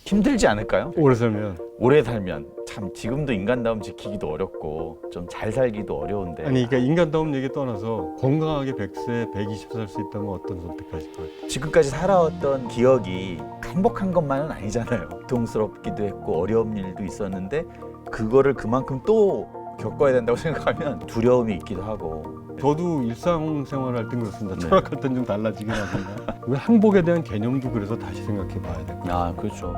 힘들지 않을까요? 오래 살면. 오래 살면 참 지금도 인간다움 지키기도 어렵고 좀 잘 살기도 어려운데. 아니 그러니까 인간다움 얘기 떠나서 건강하게 100세, 120세 살 수 있다면 어떤 선택하실 것 같아요? 지금까지 살아왔던 기억이 행복한 것만은 아니잖아요. 고통스럽기도 했고 어려운 일도 있었는데 그거를 그만큼 또 겪어야 된다고 생각하면 두려움이 있기도 하고. 저도 일상생활할 땐 그렇습니다. 네. 철학할 땐 좀 달라지긴 하지만 왜 행복에 대한 개념도 그래서 다시 생각해 봐야 되고. 아, 그렇죠.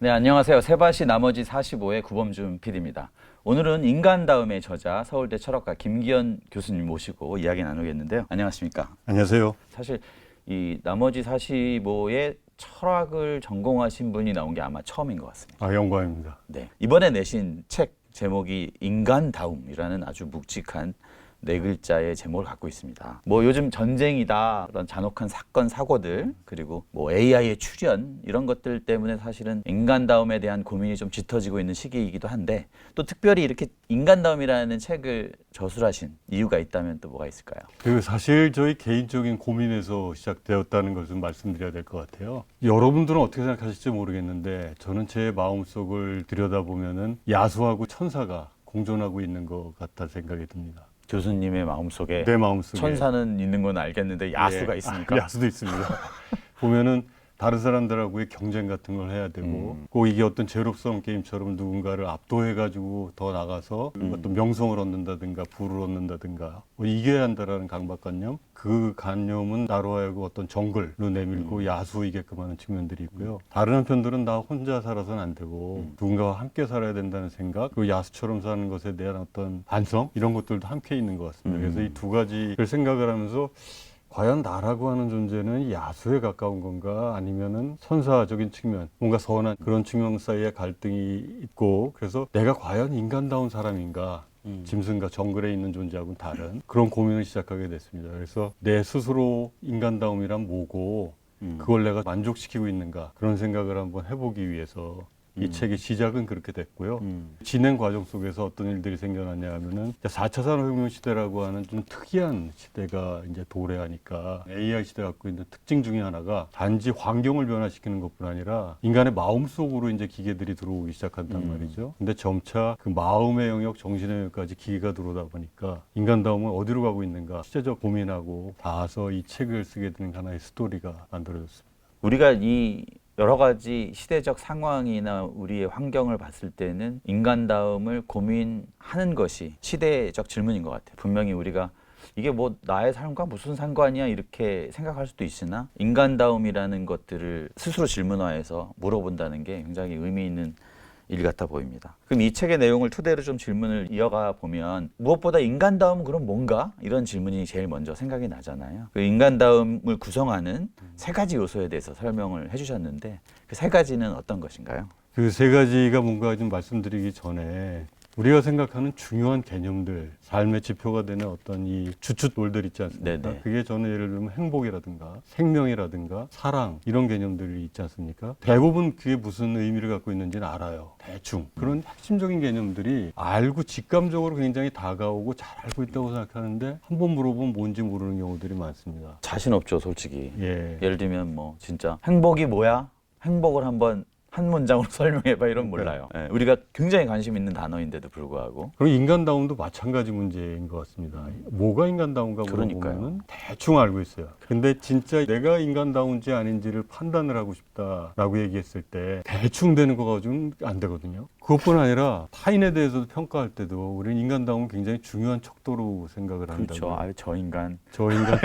네, 안녕하세요. 세바시 나머지 45의 구범준 PD입니다. 오늘은 인간다움의 저자 서울대 철학과 김기현 교수님 모시고 이야기 나누겠는데요. 안녕하십니까? 안녕하세요. 사실 이 나머지 45의 철학을 전공하신 분이 나온 게 아마 처음인 것 같습니다. 아, 영광입니다. 네, 이번에 내신 책 제목이 인간다움이라는 아주 묵직한 네 글자의 제목을 갖고 있습니다. 뭐 요즘 전쟁이다, 그런 잔혹한 사건 사고들, 그리고 뭐 AI의 출현 이런 것들 때문에 사실은 인간다움에 대한 고민이 좀 짙어지고 있는 시기이기도 한데, 또 특별히 이렇게 인간다움이라는 책을 저술하신 이유가 있다면 또 뭐가 있을까요? 그 사실 저희 개인적인 고민에서 시작되었다는 것을 말씀드려야 될 것 같아요. 여러분들은 어떻게 생각하실지 모르겠는데 저는 제 마음속을 들여다보면은 야수하고 천사가 공존하고 있는 것 같다 생각이 듭니다. 교수님의 마음속에 내 마음속에 천사는 있는 건 알겠는데 야수가 예. 있습니까? 야수도 있습니다. 보면은 다른 사람들하고의 경쟁 같은 걸 해야 되고 꼭 이게 어떤 제로섬 게임처럼 누군가를 압도해가지고 더 나가서 어떤 명성을 얻는다든가 부를 얻는다든가 뭐 이겨야 한다라는 강박관념, 그 관념은 나로 하여금 어떤 정글로 내밀고 야수이게끔 하는 측면들이 있고요. 다른 한편들은 나 혼자 살아서는 안 되고 누군가와 함께 살아야 된다는 생각, 그 야수처럼 사는 것에 대한 어떤 반성 이런 것들도 함께 있는 것 같습니다. 그래서 이 두 가지를 생각을 하면서 과연 나라고 하는 존재는 야수에 가까운 건가 아니면은 선사적인 측면, 뭔가 선한 그런 측면 사이에 갈등이 있고, 그래서 내가 과연 인간다운 사람인가, 짐승과 정글에 있는 존재하고는 다른 그런 고민을 시작하게 됐습니다. 그래서 내 스스로 인간다움이란 뭐고 그걸 내가 만족시키고 있는가, 그런 생각을 한번 해보기 위해서 이 책의 시작은 그렇게 됐고요. 진행 과정 속에서 어떤 일들이 생겨났냐 하면은 4차 산업혁명 시대라고 하는 좀 특이한 시대가 이제 도래하니까 AI 시대가 갖고 있는 특징 중에 하나가 단지 환경을 변화시키는 것뿐 아니라 인간의 마음 속으로 이제 기계들이 들어오기 시작한단 말이죠. 근데 점차 그 마음의 영역, 정신의 영역까지 기계가 들어오다 보니까 인간다움은 어디로 가고 있는가 시대적 고민하고 닿아서 이 책을 쓰게 된 하나의 스토리가 만들어졌습니다. 우리가 이 여러 가지 시대적 상황이나 우리의 환경을 봤을 때는 인간다움을 고민하는 것이 시대적 질문인 것 같아요. 분명히 우리가 이게 뭐 나의 삶과 무슨 상관이야 이렇게 생각할 수도 있으나 인간다움이라는 것들을 스스로 질문화해서 물어본다는 게 굉장히 의미 있는 일 같아 보입니다. 그럼 이 책의 내용을 토대로 좀 질문을 이어가 보면 무엇보다 인간다움은 그럼 뭔가? 이런 질문이 제일 먼저 생각이 나잖아요. 그 인간다움을 구성하는 세 가지 요소에 대해서 설명을 해주셨는데 그 세 가지는 어떤 것인가요? 그 세 가지가 뭔가 좀 말씀드리기 전에 우리가 생각하는 중요한 개념들, 삶의 지표가 되는 어떤 이 주춧돌들 있지 않습니까? 네네. 그게 저는 예를 들면 행복이라든가 생명이라든가 사랑 이런 개념들이 있지 않습니까? 대부분 그게 무슨 의미를 갖고 있는지는 알아요. 대충. 그런 핵심적인 개념들이 알고 직감적으로 굉장히 다가오고 잘 알고 있다고 생각하는데 한 번 물어보면 뭔지 모르는 경우들이 많습니다. 자신 없죠, 솔직히. 예. 예를 들면 뭐 진짜 행복이 뭐야? 행복을 한번 한 문장으로 설명해봐 이런 몰라요. 예, 우리가 굉장히 관심 있는 단어인데도 불구하고. 그리고 인간다움도 마찬가지 문제인 것 같습니다. 뭐가 인간다운가 그러니까요. 물어보면 대충 알고 있어요. 근데 진짜 내가 인간다운지 아닌지를 판단을 하고 싶다라고 얘기했을 때 대충 되는 거 가지고는 안 되거든요. 그것뿐 아니라 타인에 대해서도 평가할 때도 우리는 인간다움은 굉장히 중요한 척도로 생각을 한다고요. 그렇죠. 아유, 저 인간. 저 인간,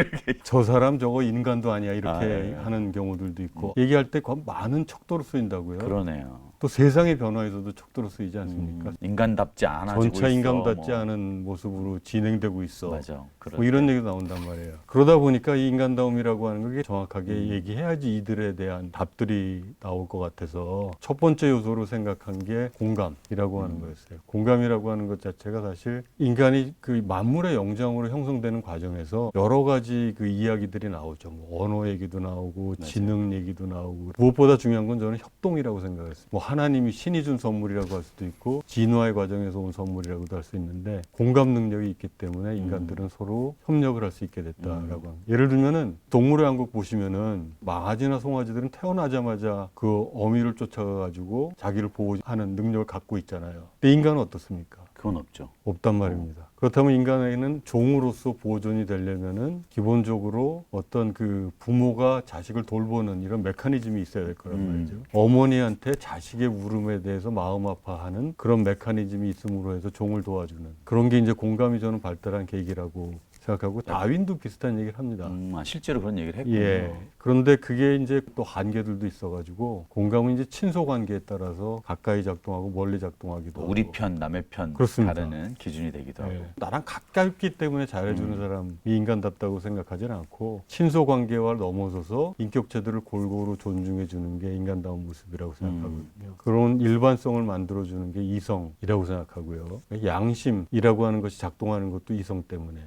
저 사람 저거 인간도 아니야 이렇게 예. 하는 경우들도 있고 얘기할 때 많은 척도로 쓰인다고요. 그러네요. 또 세상의 변화에서도 척도로 쓰이지 않습니까? 인간답지 않아지고 전차 있어. 인간답지 뭐. 않은 모습으로 진행되고 있어. 맞아. 뭐 이런 얘기도 나온단 말이에요. 그러다 보니까 이 인간다움이라고 하는 게 정확하게 얘기해야지 이들에 대한 답들이 나올 것 같아서 첫 번째 요소로 생각한 게 공감이라고 하는 거였어요. 공감이라고 하는 것 자체가 사실 인간이 그 만물의 영장으로 형성되는 과정에서 여러 가지 그 이야기들이 나오죠. 뭐 언어 얘기도 나오고 맞아요. 지능 얘기도 나오고 무엇보다 중요한 건 저는 협동이라고 생각했어요. 뭐 하나님이 신이 준 선물이라고 할 수도 있고 진화의 과정에서 온 선물이라고도 할 수 있는데 공감 능력이 있기 때문에 인간들은 서로 협력을 할 수 있게 됐다라고 합니다. 예를 들면은 동물의 왕국 보시면은 강아지나 송아지들은 태어나자마자 그 어미를 쫓아가가지고 자기를 보호하는 능력을 갖고 있잖아요. 근데 인간은 어떻습니까? 그건 없죠. 없단 말입니다. 그렇다면 인간에게는 종으로서 보존이 되려면은 기본적으로 어떤 그 부모가 자식을 돌보는 이런 메커니즘이 있어야 될 거란 말이죠. 어머니한테 자식의 울음에 대해서 마음 아파하는 그런 메커니즘이 있음으로 해서 종을 도와주는 그런 게 이제 공감이 저는 발달한 계기라고 생각하고 다윈도 비슷한 얘기를 합니다. 실제로 그런 얘기를 했군요. 예. 그런데 그게 이제 또 한계들도 있어가지고 공감은 이제 친소 관계에 따라서 가까이 작동하고 멀리 작동하기도 하고. 우리 편, 남의 편 그렇습니다. 가르는 기준이 되기도 하고. 예. 나랑 가깝기 때문에 잘해주는 사람이 인간답다고 생각하지는 않고 친소 관계와 넘어서서 인격체들을 골고루 존중해주는 게 인간다운 모습이라고 생각하거든요. 그런 일반성을 만들어주는 게 이성이라고 생각하고요. 양심이라고 하는 것이 작동하는 것도 이성 때문에.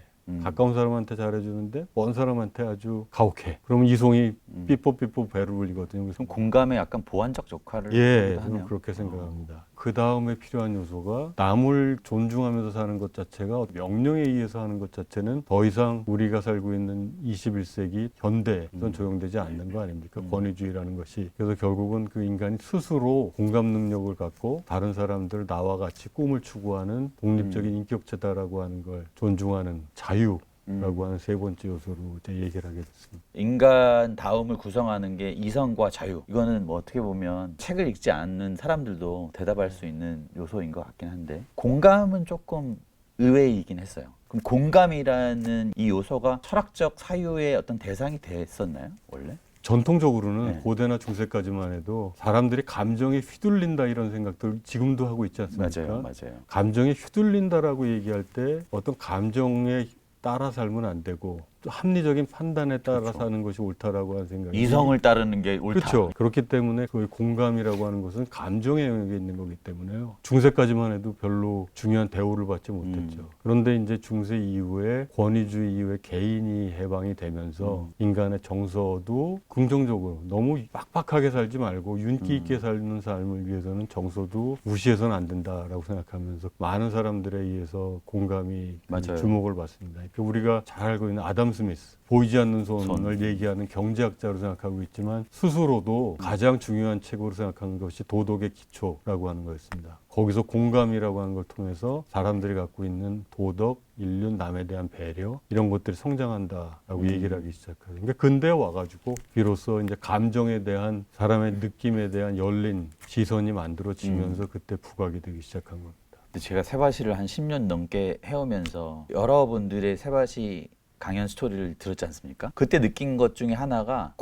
가까운 사람한테 잘해주는데 먼 사람한테 아주 가혹해. 그러면 이성이 삐뽀삐뽀 배를 불리거든요. 그래서 좀 공감의 약간 보완적 역할을 예, 하기도 저는 하네요. 그렇게 생각합니다. 그 다음에 필요한 요소가 남을 존중하면서 사는 것 자체가 명령에 의해서 하는 것 자체는 더 이상 우리가 살고 있는 21세기 현대에선 적용되지 않는 거 아닙니까? 권위주의라는 것이. 그래서 결국은 그 인간이 스스로 공감 능력을 갖고 다른 사람들 나와 같이 꿈을 추구하는 독립적인 인격체다라고 하는 걸 존중하는 자유라고 하는 세 번째 요소로 이제 얘기를 하게 됐습니다. 인간 다움을 구성하는 게 이성과 자유. 이거는 뭐 어떻게 보면 책을 읽지 않는 사람들도 대답할 수 있는 요소인 것 같긴 한데 공감은 조금 의외이긴 했어요. 그럼 공감이라는 이 요소가 철학적 사유의 어떤 대상이 됐었나요, 원래? 전통적으로는 네. 고대나 중세까지만 해도 사람들이 감정에 휘둘린다 이런 생각들 지금도 하고 있지 않습니까? 맞아요. 감정에 휘둘린다라고 얘기할 때 어떤 감정에 따라 살면 안 되고 합리적인 판단에 따라 그렇죠. 사는 것이 옳다라고 하는 생각이 이성을 따르는 게 옳다. 그렇죠. 그렇기 때문에 그 공감이라고 하는 것은 감정의 영역에 있는 거기 때문에요. 중세까지만 해도 별로 중요한 대우를 받지 못했죠. 그런데 이제 중세 이후에 권위주의 이후에 개인이 해방이 되면서 인간의 정서도 긍정적으로 너무 빡빡하게 살지 말고 윤기 있게 사는 삶을 위해서는 정서도 무시해서는 안 된다라고 생각하면서 많은 사람들에 의해서 공감이 맞아요. 주목을 받습니다. 그러니까 우리가 잘 알고 있는 아담 스미스 보이지 않는 손을 얘기하는 경제학자로 생각하고 있지만 스스로도 가장 중요한 책으로 생각하는 것이 도덕의 기초라고 하는 거였습니다. 거기서 공감이라고 하는 걸 통해서 사람들이 갖고 있는 도덕, 인륜, 남에 대한 배려 이런 것들이 성장한다라고 얘기를 하기 시작하죠. 그러니까 근대에 와가지고 비로소 이제 감정에 대한 사람의 느낌에 대한 열린 시선이 만들어지면서 그때 부각이 되기 시작한 겁니다. 근데 제가 세바시를 한 10년 넘게 해오면서 여러분들의 세바시 강연 스토리를 들었지 않습니까? 그때 느낀 것 중에 하나가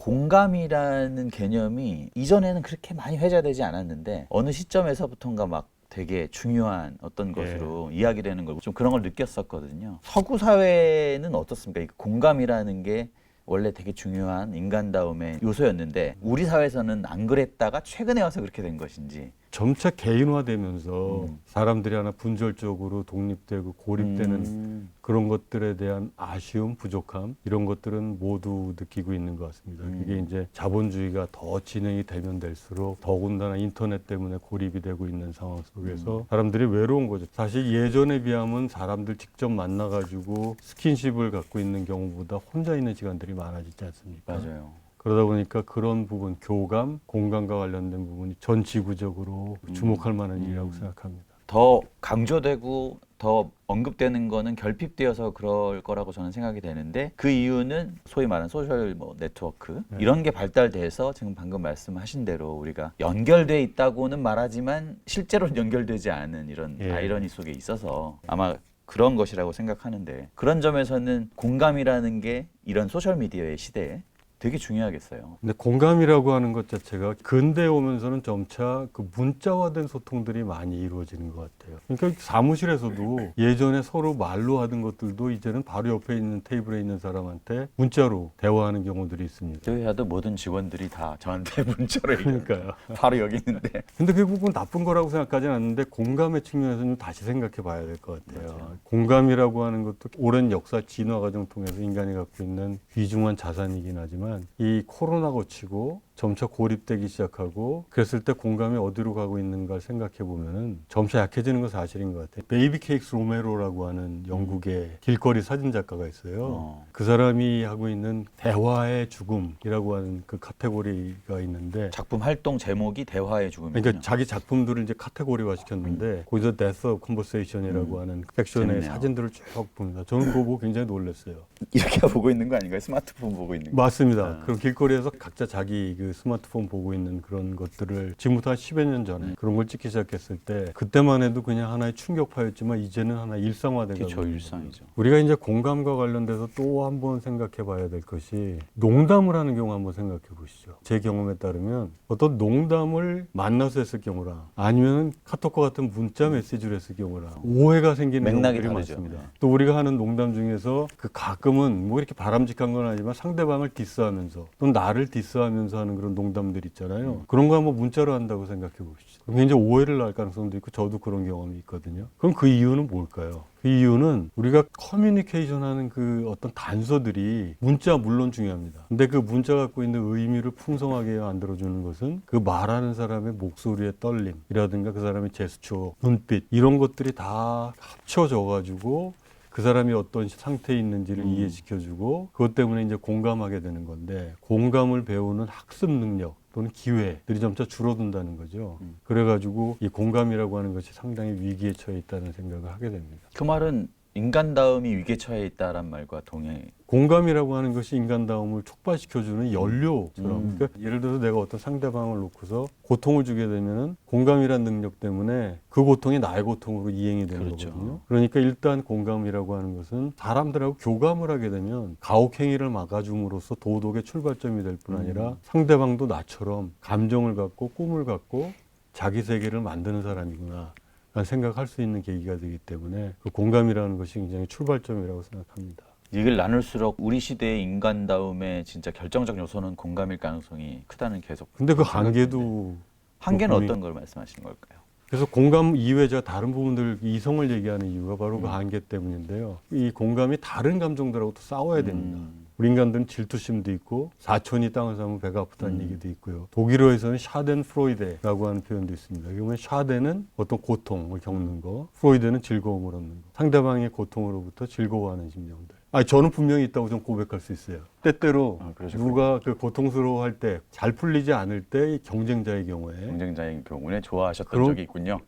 공감이라는 개념이 이전에는 그렇게 많이 회자되지 않았는데 어느 시점에서부턴가 막 되게 중요한 어떤 것으로 이야기되는 걸 좀 그런 걸 느꼈었거든요. 서구 사회는 어떻습니까? 이 공감이라는 게 원래 되게 중요한 인간다움의 요소였는데 우리 사회에서는 안 그랬다가 최근에 와서 그렇게 된 것인지. 점차 개인화되면서 사람들이 하나 분절적으로 독립되고 고립되는 그런 것들에 대한 아쉬움, 부족함 이런 것들은 모두 느끼고 있는 것 같습니다. 그게 이제 자본주의가 더 진행이 되면 될수록 더군다나 인터넷 때문에 고립이 되고 있는 상황 속에서 사람들이 외로운 거죠. 사실 예전에 비하면 사람들 직접 만나가지고 스킨십을 갖고 있는 경우보다 혼자 있는 시간들이 많아지지 않습니까? 맞아요. 그러다 보니까 그런 부분, 교감, 공감과 관련된 부분이 전 지구적으로 주목할 만한 일이라고 생각합니다. 더 강조되고 더 언급되는 거는 결핍되어서 그럴 거라고 저는 생각이 되는데 그 이유는 소위 말하는 소셜 네트워크 이런 게 발달돼서 지금 방금 말씀하신 대로 우리가 연결돼 있다고는 말하지만 실제로는 연결되지 않은 이런 아이러니 속에 있어서 아마 그런 것이라고 생각하는데 그런 점에서는 공감이라는 게 이런 소셜미디어의 시대에 되게 중요하겠어요. 근데 공감이라고 하는 것 자체가 근대에 오면서는 점차 그 문자화된 소통들이 많이 이루어지는 것 같아요. 그러니까 사무실에서도 예전에 서로 말로 하던 것들도 이제는 바로 옆에 있는 테이블에 있는 사람한테 문자로 대화하는 경우들이 있습니다. 저희 회사도 모든 직원들이 다 저한테 문자로 그러니까요. 바로 여기 있는데. 근데 그 부분 나쁜 거라고 생각하지는 않는데 공감의 측면에서는 다시 생각해 봐야 될 것 같아요. 맞아요. 공감이라고 하는 것도 오랜 역사 진화 과정 통해서 인간이 갖고 있는 귀중한 자산이긴 하지만 얘기했지만 이 코로나 거치고 점차 고립되기 시작하고 그랬을 때 공감이 어디로 가고 있는가를 생각해 보면은 점차 약해지는 건 사실인 것 같아요. 베이비 케이크스 로메로라고 하는 영국의 길거리 사진 작가가 있어요. 그 사람이 하고 있는 대화의 죽음이라고 하는 그 카테고리가 있는데 작품 활동 제목이 대화의 죽음이군요. 그러니까 자기 작품들을 이제 카테고리화 시켰는데 거기서 Death of Conversation이라고 하는 섹션의 재밌네요. 사진들을 쭉 봅니다. 저는 그거 보고 굉장히 놀랐어요. 이렇게 보고 있는 거 아닌가요? 스마트폰 보고 있는 거. 맞습니다. 그럼 길거리에서 각자 자기 그 스마트폰 보고 있는 그런 것들을 지금부터 한 10여 년 전에 그런 걸 찍기 시작했을 때 그때만 해도 그냥 하나의 충격파였지만 이제는 하나의 일상화되고 그렇죠, 일상이죠. 우리가 이제 공감과 관련돼서 또 한번 생각해 봐야 될 것이 농담을 하는 경우 한번 생각해 보시죠. 제 경험에 따르면 어떤 농담을 만나서 했을 경우랑 아니면 카톡과 같은 문자 메시지를 했을 경우랑 오해가 생기는 맥락이 경우들이 다르죠. 많습니다. 네. 또 우리가 하는 농담 중에서 그 가끔은 뭐 이렇게 바람직한 건 아니지만 상대방을 디스하면서 또 나를 디스하면서 하는 그런 농담들 있잖아요. 그런 거 한번 문자로 한다고 생각해 보시죠. 그럼 이제 오해를 날 가능성도 있고 저도 그런 경험이 있거든요. 그럼 그 이유는 뭘까요? 그 이유는 우리가 커뮤니케이션 하는 그 어떤 단서들이 문자 물론 중요합니다. 근데 그 문자 갖고 있는 의미를 풍성하게 만들어주는 것은 그 말하는 사람의 목소리의 떨림이라든가 그 사람의 제스처, 눈빛 이런 것들이 다 합쳐져 가지고 그 사람이 어떤 상태에 있는지를 이해시켜주고 그것 때문에 이제 공감하게 되는 건데 공감을 배우는 학습 능력 또는 기회들이 점차 줄어든다는 거죠. 그래가지고 이 공감이라고 하는 것이 상당히 위기에 처해 있다는 생각을 하게 됩니다. 그 말은 인간다움이 위기에 처해 있다란 말과 동해. 공감이라고 하는 것이 인간다움을 촉발시켜주는 연료처럼 그러니까 예를 들어서 내가 어떤 상대방을 놓고서 고통을 주게 되면은 공감이라는 능력 때문에 그 고통이 나의 고통으로 이행이 되는 그렇죠. 거거든요. 그러니까 일단 공감이라고 하는 것은 사람들하고 교감을 하게 되면 가혹행위를 막아줌으로써 도덕의 출발점이 될 뿐 아니라 상대방도 나처럼 감정을 갖고 꿈을 갖고 자기 세계를 만드는 사람이구나 라는 생각할 수 있는 계기가 되기 때문에 그 공감이라는 것이 굉장히 출발점이라고 생각합니다. 얘기를 나눌수록 우리 시대의 인간다움의 진짜 결정적 요소는 공감일 가능성이 크다는 계속. 근데 그 생각하는데. 한계도 한계는 분명히- 어떤 걸 말씀하시는 걸까요? 그래서 공감 이외에 제가 다른 부분들 이성을 얘기하는 이유가 바로 그 한계 때문인데요. 이 공감이 다른 감정들하고 또 싸워야 됩니다. 우리 인간들은 질투심도 있고 사촌이 땅을 사면 배가 아프다는 얘기도 있고요. 독일어에서는 샤덴프로이데라고 하는 표현도 있습니다. 그러면 샤덴은 어떤 고통을 겪는 거, 프로이데는 즐거움을 얻는 거. 상대방의 고통으로부터 즐거워하는 심정들. 저는 분명히 있다고 좀 고백할 수 있어요. 때때로 그러셨군요. 누가 그 고통스러워할 때 잘 풀리지 않을 때 경쟁자의 경우에 경쟁자의 경우에 좋아하셨던 그럼- 적이 있군요.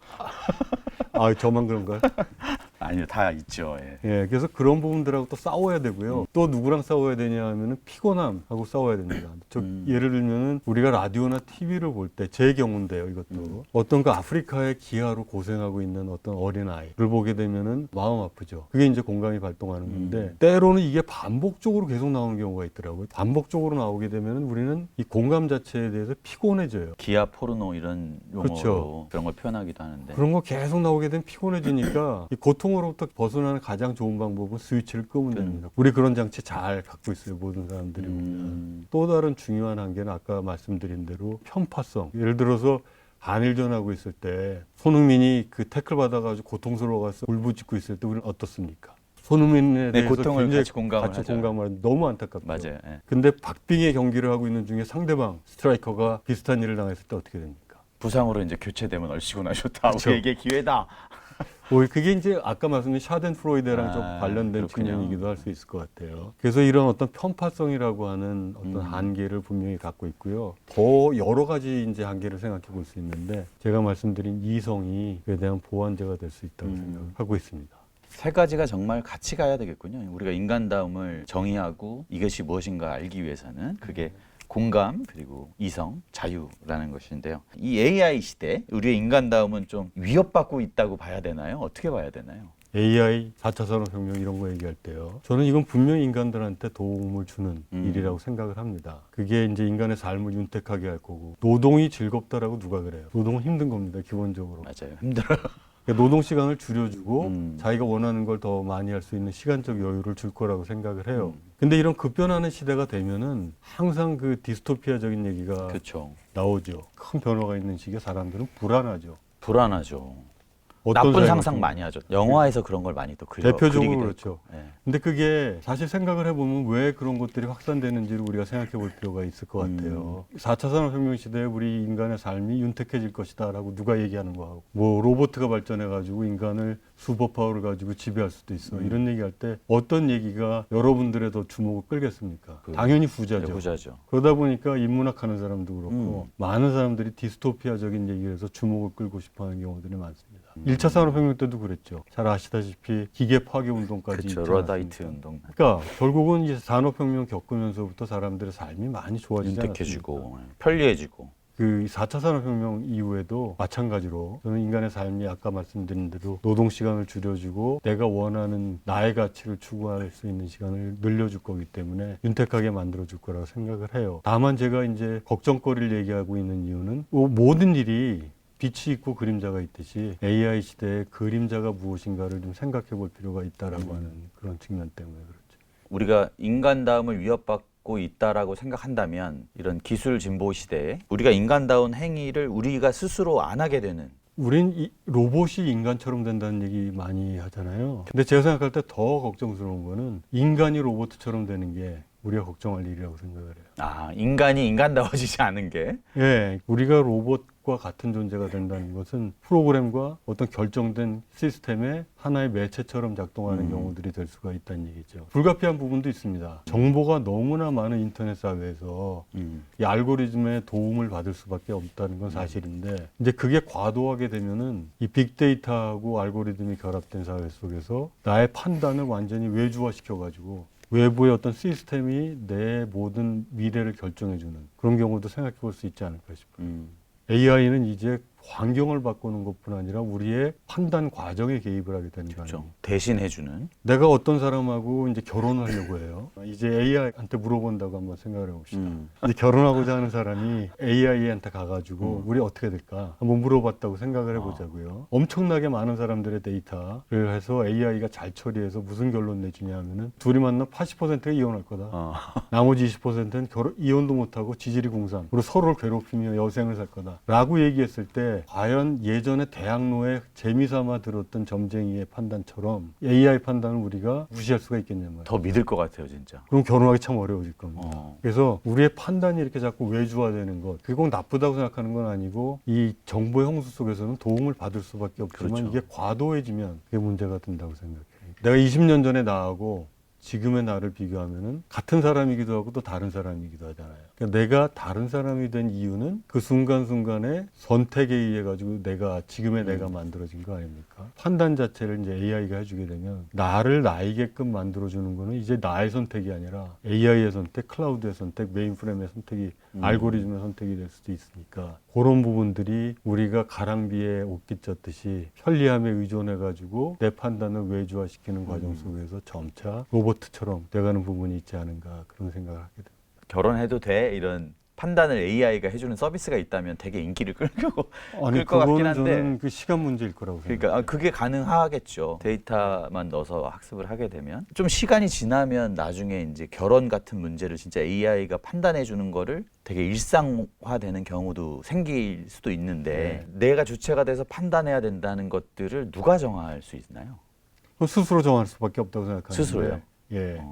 저만 그런가요? 아니요, 다 있죠. 예. 예, 그래서 그런 부분들하고 또 싸워야 되고요. 또 누구랑 싸워야 되냐 하면은 피곤함하고 싸워야 됩니다. 예를 들면은 우리가 라디오나 TV를 볼 때 제 경우인데요, 이것도 어떤 그 아프리카의 기아로 고생하고 있는 어떤 어린아이를 보게 되면은 마음 아프죠. 그게 이제 공감이 발동하는 건데 때로는 이게 반복적으로 계속 나오는 경우가 있더라고요. 반복적으로 나오게 되면은 우리는 이 공감 자체에 대해서 피곤해져요. 기아 포르노 이런 용어로 그렇죠. 그런 걸 표현하기도 하는데. 그런 거 계속 나오게 되면 피곤해지니까 이 고통으로부터 벗어나는 가장 좋은 방법은 스위치를 끄면 됩니다. 우리 그런 장치 잘 갖고 있어요. 모든 사람들이 보면. 또 다른 중요한 한계는 아까 말씀드린 대로 편파성. 예를 들어서 한일전하고 있을 때 손흥민이 그 태클 받아가지고 고통스러워서 울부짖고 있을 때 우리는 어떻습니까? 손흥민에 대해서 고통을 굉장히 같이 공감을 하죠. 공감을 너무 안타깝죠. 맞아요. 예. 근데 박빙의 경기를 하고 있는 중에 상대방 스트라이커가 비슷한 일을 당했을 때 어떻게 됩니까? 부상으로 이제 교체되면 얼씨구나 좋다. 그렇죠. 우리에게 기회다. 그게 이제 아까 말씀드린 샤덴프로이데랑 좀 관련된 그렇군요. 측면이기도 할 수 있을 것 같아요. 그래서 이런 어떤 편파성이라고 하는 어떤 한계를 분명히 갖고 있고요. 더 여러 가지 이제 한계를 생각해 볼 수 있는데 제가 말씀드린 이성이 그에 대한 보완제가 될 수 있다고 생각하고 있습니다. 세 가지가 정말 같이 가야 되겠군요. 우리가 인간다움을 정의하고 이것이 무엇인가 알기 위해서는 그게 공감 그리고 이성, 자유라는 것인데요. 이 AI 시대 우리의 인간다움은 좀 위협받고 있다고 봐야 되나요? 어떻게 봐야 되나요? AI, 4차 산업혁명 이런 거 얘기할 때요. 저는 이건 분명히 인간들한테 도움을 주는 일이라고 생각을 합니다. 그게 이제 인간의 삶을 윤택하게 할 거고 노동이 즐겁다라고 누가 그래요? 노동은 힘든 겁니다. 기본적으로. 맞아요. 힘들어요. 그러니까 노동 시간을 줄여주고 자기가 원하는 걸 더 많이 할 수 있는 시간적 여유를 줄 거라고 생각을 해요. 근데 이런 급변하는 시대가 되면은 항상 그 디스토피아적인 얘기가 그렇죠. 나오죠. 큰 변화가 있는 시기에 사람들은 불안하죠. 불안하죠. 나쁜 사회가 상상 좀- 많이 하죠. 영화에서 그런 걸 많이 또 대표적으로 그리기도 그렇죠. 했고. 예. 근데 그게 사실 생각을 해보면 왜 그런 것들이 확산되는지를 우리가 생각해 볼 필요가 있을 것 같아요. 4차 산업혁명 시대에 우리 인간의 삶이 윤택해질 것이다라고 누가 얘기하는 거하고 뭐 로봇가 발전해가지고 인간을 슈퍼파워를 가지고 지배할 수도 있어. 이런 얘기할 때 어떤 얘기가 여러분들의 더 주목을 끌겠습니까? 당연히 후자죠. 후자죠. 그러다 보니까 인문학 하는 사람도 그렇고 많은 사람들이 디스토피아적인 얘기를 해서 주목을 끌고 싶어하는 경우들이 많습니다. 1차 산업혁명 때도 그랬죠. 잘 아시다시피 기계 파괴 운동까지 그렇죠. 있지 러다이트 않았습니까? 운동. 그러니까 결국은 이제 산업혁명 겪으면서부터 사람들의 삶이 많이 좋아지지 않았습니까? 윤택해지고 편리해지고. 그 4차 산업혁명 이후에도 마찬가지로 저는 인간의 삶이 아까 말씀드린 대로 노동시간을 줄여주고 내가 원하는 나의 가치를 추구할 수 있는 시간을 늘려줄 거기 때문에 윤택하게 만들어줄 거라고 생각을 해요. 다만 제가 이제 걱정거리를 얘기하고 있는 이유는 모든 일이 빛이 있고 그림자가 있듯이 AI 시대에 그림자가 무엇인가를 좀 생각해 볼 필요가 있다라고 하는 그런 측면 때문에 그렇죠. 우리가 인간다움을 위협받고 있다라고 생각한다면 이런 기술 진보 시대에 우리가 인간다운 행위를 우리가 스스로 안 하게 되는 우린 이 로봇이 인간처럼 된다는 얘기 많이 하잖아요. 근데 제가 생각할 때 더 걱정스러운 거는 인간이 로봇처럼 되는 게 우리가 걱정할 일이라고 생각을 해요. 인간이 인간다워지지 않은 게 예, 우리가 로봇과 같은 존재가 된다는 것은 프로그램과 어떤 결정된 시스템의 하나의 매체처럼 작동하는 경우들이 될 수가 있다는 얘기죠. 불가피한 부분도 있습니다. 정보가 너무나 많은 인터넷 사회에서 이 알고리즘의 도움을 받을 수밖에 없다는 건 사실인데 이제 그게 과도하게 되면은 이 빅데이터하고 알고리즘이 결합된 사회 속에서 나의 판단을 완전히 외주화시켜가지고 외부의 어떤 시스템이 내 모든 미래를 결정해주는 그런 경우도 생각해 볼 수 있지 않을까 싶어요. AI는 이제 환경을 바꾸는 것뿐 아니라 우리의 판단 과정에 개입을 하게 되는 거 아니에요. 대신해주는. 내가 어떤 사람하고 이제 결혼을 하려고 해요. 이제 AI한테 물어본다고 한번 생각을 해봅시다. 이제 결혼하고자 하는 사람이 AI한테 가가지고 우리 어떻게 될까 한번 물어봤다고 생각을 해보자고요. 엄청나게 많은 사람들의 데이터를 해서 AI가 잘 처리해서 무슨 결론 내주냐 하면은 둘이 만나 80%가 이혼할 거다. 나머지 20%는 이혼도 못하고 지지리 공상 그리고 서로를 괴롭히며 여생을 살 거다. 라고 얘기했을 때 과연 예전에 대학로에 재미삼아 들었던 점쟁이의 판단처럼 AI 판단을 우리가 무시할 수가 있겠냐 말이에요. 더 믿을 것 같아요, 진짜. 그럼 결혼하기 참 어려워질 겁니다. 그래서 우리의 판단이 이렇게 자꾸 외주화되는 것, 그게 꼭 나쁘다고 생각하는 건 아니고 이 정보의 홍수 속에서는 도움을 받을 수밖에 없지만 그렇죠. 이게 과도해지면 그게 문제가 된다고 생각해요. 내가 20년 전에 나하고 지금의 나를 비교하면은 같은 사람이기도 하고 또 다른 사람이기도 하잖아요. 그러니까 내가 다른 사람이 된 이유는 그 순간순간의 선택에 의해 가지고 내가 지금의 내가 만들어진 거 아닙니까? 판단 자체를 이제 AI가 해주게 되면 나를 나이게끔 만들어주는 거는 이제 나의 선택이 아니라 AI의 선택, 클라우드의 선택, 메인프레임의 선택이 알고리즘의 선택이 될 수도 있으니까 그런 부분들이 우리가 가랑비에 옷 깃졌듯이 편리함에 의존해 가지고 내 판단을 외주화시키는 과정 속에서 점차 로봇처럼 돼가는 부분이 있지 않은가 그런 생각을 하게 됩니다. 결혼해도 돼? 이런 판단을 AI가 해주는 서비스가 있다면 되게 인기를 끌고 아니 끌 것 같긴 그거는 한데. 저는 그 시간 문제일 거라고 생각해요. 그러니까 그게 가능하겠죠. 데이터만 넣어서 학습을 하게 되면 좀 시간이 지나면 나중에 이제 결혼 같은 문제를 진짜 AI가 판단해 주는 거를 되게 일상화되는 경우도 생길 수도 있는데 내가 주체가 돼서 판단해야 된다는 것들을 누가 정할 수 있나요? 스스로 정할 수밖에 없다고 생각하는데. 스스로요? 예.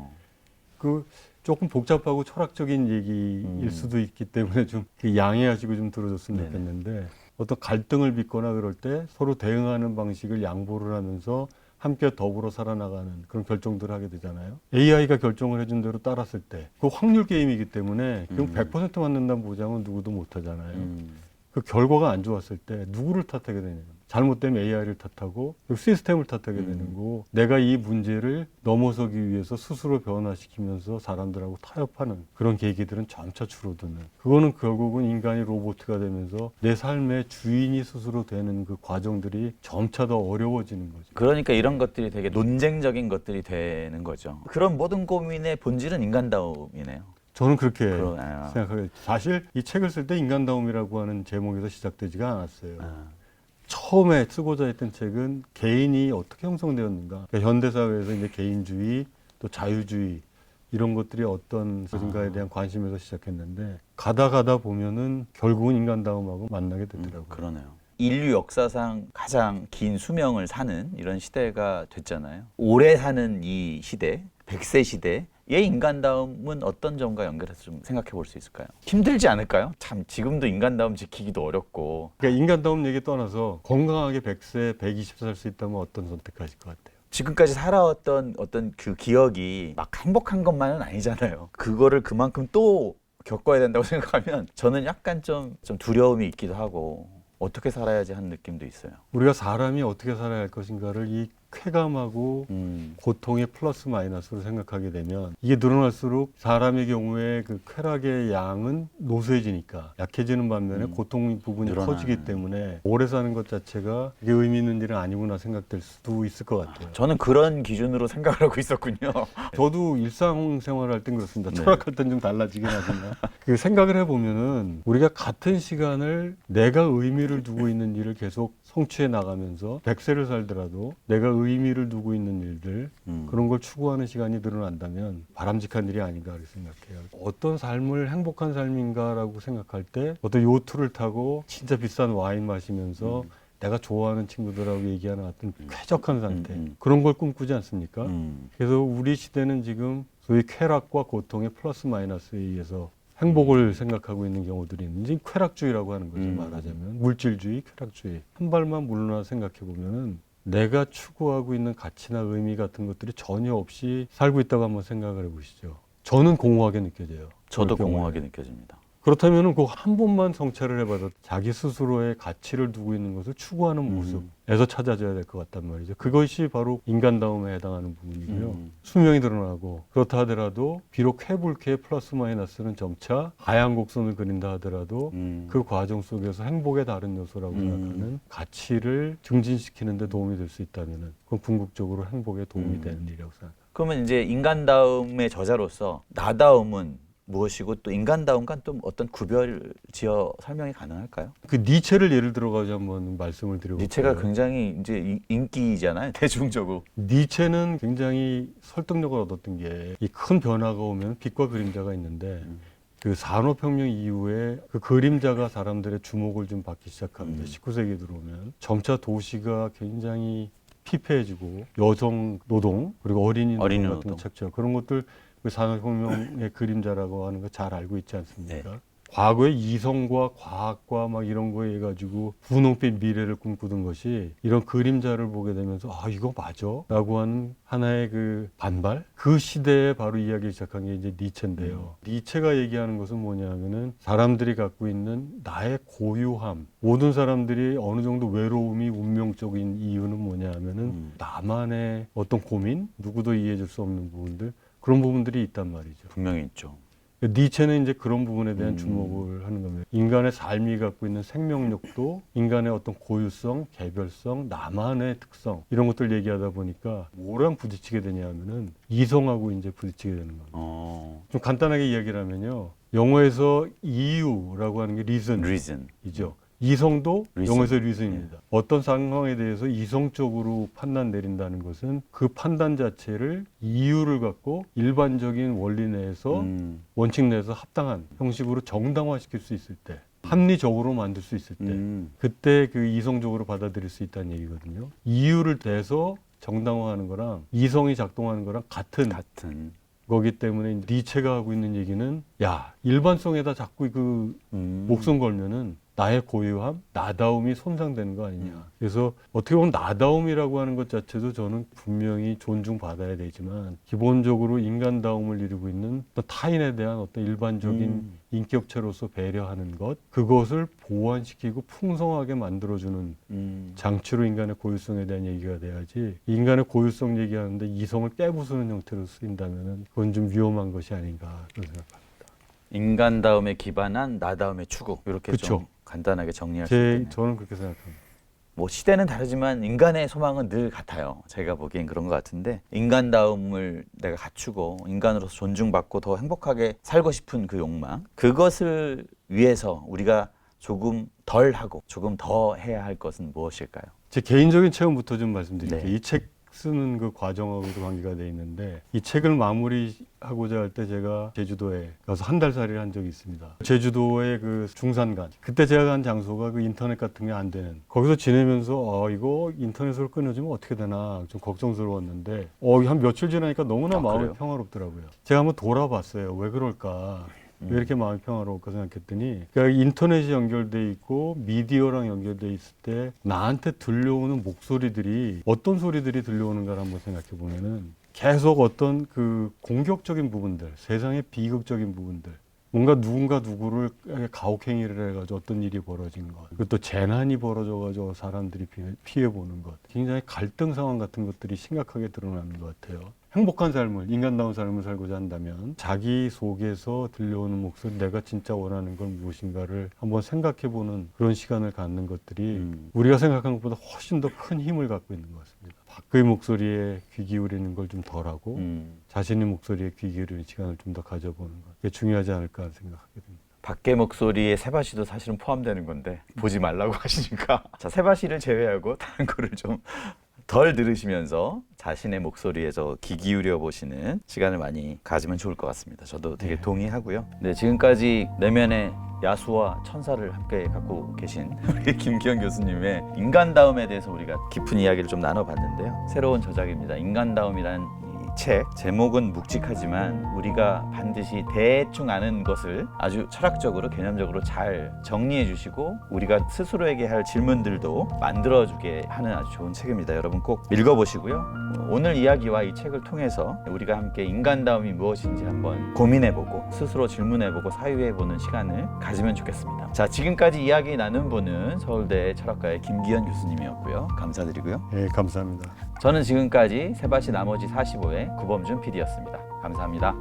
그 조금 복잡하고 철학적인 얘기일 수도 있기 때문에 좀 양해하시고 좀 들어줬으면 네네. 좋겠는데 어떤 갈등을 빚거나 그럴 때 서로 대응하는 방식을 양보를 하면서 함께 더불어 살아나가는 그런 결정들을 하게 되잖아요. AI가 결정을 해준 대로 따랐을 때 그 확률 게임이기 때문에 그럼 100% 맞는다는 보장은 누구도 못 하잖아요. 그 결과가 안 좋았을 때 누구를 탓하게 되냐. 잘못되면 AI를 탓하고 시스템을 탓하게 되는 거고 내가 이 문제를 넘어서기 위해서 스스로 변화시키면서 사람들하고 타협하는 그런 계기들은 점차 줄어드는 그거는 결국은 인간이 로봇가 되면서 내 삶의 주인이 스스로 되는 그 과정들이 점차 더 어려워지는 거죠. 그러니까 이런 것들이 되게 논쟁적인 것들이 되는 거죠. 그런 모든 고민의 본질은 인간다움이네요. 저는 그렇게 그러네요. 생각해요. 사실 이 책을 쓸 때 인간다움이라고 하는 제목에서 시작되지가 않았어요. 처음에 쓰고자 했던 책은 개인이 어떻게 형성되었는가. 그러니까 현대사회에서 이제 개인주의, 또 자유주의 이런 것들이 어떤 것인가에 대한 관심에서 시작했는데 가다 보면은 결국은 인간다움하고 만나게 되더라고요. 그러네요. 인류 역사상 가장 긴 수명을 사는 이런 시대가 됐잖아요. 오래 사는 이 시대, 100세 시대. 의 인간다움은 어떤 점과 연결해서 좀 생각해 볼 수 있을까요? 힘들지 않을까요? 참 지금도 인간다움 지키기도 어렵고. 그러니까 인간다움 얘기 떠나서 건강하게 100세, 120세 살 수 있다면 어떤 선택하실 것 같아요? 지금까지 살아왔던 어떤 그 기억이 막 행복한 것만은 아니잖아요. 그거를 그만큼 또 겪어야 된다고 생각하면 저는 약간 좀 두려움이 있기도 하고 어떻게 살아야지 하는 느낌도 있어요. 우리가 사람이 어떻게 살아야 할 것인가를 이 쾌감하고 고통의 플러스 마이너스로 생각하게 되면 이게 늘어날수록 사람의 경우에 그 쾌락의 양은 노쇠해지니까 약해지는 반면에 고통 부분이 늘어나는. 커지기 때문에 오래 사는 것 자체가 이게 의미 있는 일은 아니구나 생각될 수도 있을 것 같아요. 저는 그런 기준으로 생각을 하고 있었군요. 저도 일상생활을 할 땐 그렇습니다. 네. 철학할 땐 좀 달라지긴 하지만 그 생각을 해보면은 우리가 같은 시간을 내가 의미를 두고 있는 일을 계속 성취해 나가면서 100세를 살더라도 내가 의미를 두고 있는 일들 그런 걸 추구하는 시간이 늘어난다면 바람직한 일이 아닌가 그렇게 생각해요. 어떤 삶을 행복한 삶인가라고 생각할 때 어떤 요트를 타고 진짜 비싼 와인 마시면서 내가 좋아하는 친구들하고 얘기하는 어떤 쾌적한 상태 그런 걸 꿈꾸지 않습니까? 그래서 우리 시대는 지금 소위 쾌락과 고통의 플러스 마이너스에 의해서 행복을 생각하고 있는 경우들이 있는지 쾌락주의라고 하는 거죠. 말하자면 물질주의, 쾌락주의. 한 발만 물러나 생각해 보면은 내가 추구하고 있는 가치나 의미 같은 것들이 전혀 없이 살고 있다고 한번 생각을 해보시죠. 저는 공허하게 느껴져요. 저도 그럴 경우에. 공허하게 느껴집니다. 그렇다면 그 한 번만 성찰을 해봐도 자기 스스로의 가치를 두고 있는 것을 추구하는 모습에서 찾아져야 될 것 같단 말이죠. 그것이 바로 인간다움에 해당하는 부분이고요. 수명이 늘어나고 그렇다 하더라도 비록 쾌불쾌 플러스 마이너스는 점차 하얀 곡선을 그린다 하더라도 그 과정 속에서 행복의 다른 요소라고 생각하는 가치를 증진시키는 데 도움이 될 수 있다면 그건 궁극적으로 행복에 도움이 되는 일이라고 생각합니다. 그러면 이제 인간다움의 저자로서 나다움은 무엇이고 또 인간다움과 또 어떤 구별 지어 설명이 가능할까요? 그 니체를 예를 들어가지고 한번 말씀을 드려볼게요. 니체가 굉장히 이제 인기잖아요, 대중적으로. 니체는 굉장히 설득력을 얻었던 게 이 큰 변화가 오면 빛과 그림자가 있는데 그 산업혁명 이후에 그 그림자가 사람들의 주목을 좀 받기 시작합니다. 19세기에 들어오면 점차 도시가 굉장히 피폐해지고 여성 노동 그리고 어린이 노동 같은 거 착취하고 그런 것들 그 산업혁명의 그림자라고 하는 거 잘 알고 있지 않습니까? 네. 과거에 이성과 과학과 막 이런 거에 해가지고 분홍빛 미래를 꿈꾸던 것이 이런 그림자를 보게 되면서 아 이거 맞아? 라고 하는 하나의 그 반발? 그 시대에 바로 이야기를 시작한 게 이제 니체인데요. 니체가 얘기하는 것은 뭐냐면은 사람들이 갖고 있는 나의 고유함. 모든 사람들이 어느 정도 외로움이 운명적인 이유는 뭐냐면은 나만의 어떤 고민? 누구도 이해해줄 수 없는 부분들 그런 부분들이 있단 말이죠. 분명히 있죠. 니체는 이제 그런 부분에 대한 주목을 하는 겁니다. 인간의 삶이 갖고 있는 생명력도 인간의 어떤 고유성, 개별성, 나만의 특성 이런 것들 얘기하다 보니까 뭐랑 부딪히게 되냐 하면은 이성하고 이제 부딪히게 되는 겁니다. 좀 간단하게 이야기를 하면요. 영어에서 이유라고 하는 게 reason이죠. 이성도 영어에서 reason입니다. 어떤 상황에 대해서 이성적으로 판단 내린다는 것은 그 판단 자체를 이유를 갖고 일반적인 원리 내에서 원칙 내에서 합당한 형식으로 정당화시킬 수 있을 때 합리적으로 만들 수 있을 때 그때 그 이성적으로 받아들일 수 있다는 얘기거든요. 이유를 대서 정당화하는 거랑 이성이 작동하는 거랑 같은 거기 때문에 니체가 하고 있는 얘기는 야 일반성에다 자꾸 그 목숨 걸면은 나의 고유함, 나다움이 손상되는 거 아니냐. 그래서 어떻게 보면 나다움이라고 하는 것 자체도 저는 분명히 존중받아야 되지만 기본적으로 인간다움을 이루고 있는 타인에 대한 어떤 일반적인 인격체로서 배려하는 것, 그것을 보완시키고 풍성하게 만들어주는 장치로 인간의 고유성에 대한 얘기가 돼야지 인간의 고유성 얘기하는데 이성을 깨부수는 형태로 쓰인다면 그건 좀 위험한 것이 아닌가 그런 생각합니다. 인간다움에 기반한 나다움의 추구 이렇게 그쵸. 좀 간단하게 정리할 수 있겠네요. 저는 그렇게 생각합니다. 뭐 시대는 다르지만 인간의 소망은 늘 같아요. 제가 보기엔 그런 것 같은데 인간다움을 내가 갖추고 인간으로서 존중받고 더 행복하게 살고 싶은 그 욕망 그것을 위해서 우리가 조금 덜 하고 조금 더 해야 할 것은 무엇일까요? 제 개인적인 체험부터 좀 말씀드릴게요. 네. 이 책 쓰는 그 과정하고도 관계가 돼 있는데 이 책을 마무리하고자 할 때 제가 제주도에 가서 한 달 살이를 한 적이 있습니다. 제주도의 그 중산간 그때 제가 간 장소가 그 인터넷 같은 게 안 되는 거기서 지내면서 이거 인터넷으로 끊어지면 어떻게 되나 좀 걱정스러웠는데 한 며칠 지나니까 너무나 마음이 그래요? 평화롭더라고요. 제가 한번 돌아봤어요. 왜 그럴까? 왜 이렇게 마음이 평화로울까 생각했더니 그러니까 인터넷이 연결돼 있고 미디어랑 연결돼 있을 때 나한테 들려오는 목소리들이 어떤 소리들이 들려오는가를 한번 생각해 보면은 계속 어떤 그 공격적인 부분들, 세상의 비극적인 부분들, 뭔가 누군가 누구를 가혹행위를 해가지고 어떤 일이 벌어진 것, 그리고 또 재난이 벌어져가지고 사람들이 피해보는 것, 굉장히 갈등 상황 같은 것들이 심각하게 드러나는 것 같아요. 행복한 삶을, 인간다운 삶을 살고자 한다면 자기 속에서 들려오는 목소리, 내가 진짜 원하는 건 무엇인가를 한번 생각해보는 그런 시간을 갖는 것들이 우리가 생각한 것보다 훨씬 더 큰 힘을 갖고 있는 것 같습니다. 밖의 목소리에 귀 기울이는 걸 좀 덜하고 자신의 목소리에 귀 기울이는 시간을 좀 더 가져보는 것, 그게 중요하지 않을까 생각하게 됩니다. 밖의 목소리에 세바시도 사실은 포함되는 건데 보지 말라고 하시니까 자, 세바시를 제외하고 다른 거를 좀 덜 들으시면서 자신의 목소리에서 귀 기울여 보시는 시간을 많이 가지면 좋을 것 같습니다. 저도 되게 동의하고요. 네, 지금까지 내면의 야수와 천사를 함께 갖고 계신 우리 김기현 교수님의 인간다움에 대해서 우리가 깊은 이야기를 좀 나눠봤는데요. 새로운 저작입니다. 인간다움이란 이 책 제목은 묵직하지만 우리가 반드시 대충 아는 것을 아주 철학적으로 개념적으로 잘 정리해 주시고 우리가 스스로에게 할 질문들도 만들어주게 하는 아주 좋은 책입니다. 여러분 꼭 읽어보시고요. 오늘 이야기와 이 책을 통해서 우리가 함께 인간다움이 무엇인지 한번 고민해보고 스스로 질문해보고 사유해보는 시간을 가지면 좋겠습니다. 자, 지금까지 이야기 나눈 분은 서울대 철학과의 김기현 교수님이었고요. 감사드리고요. 예, 감사합니다. 저는 지금까지 세바시 나머지 45의 구범준 PD였습니다. 감사합니다.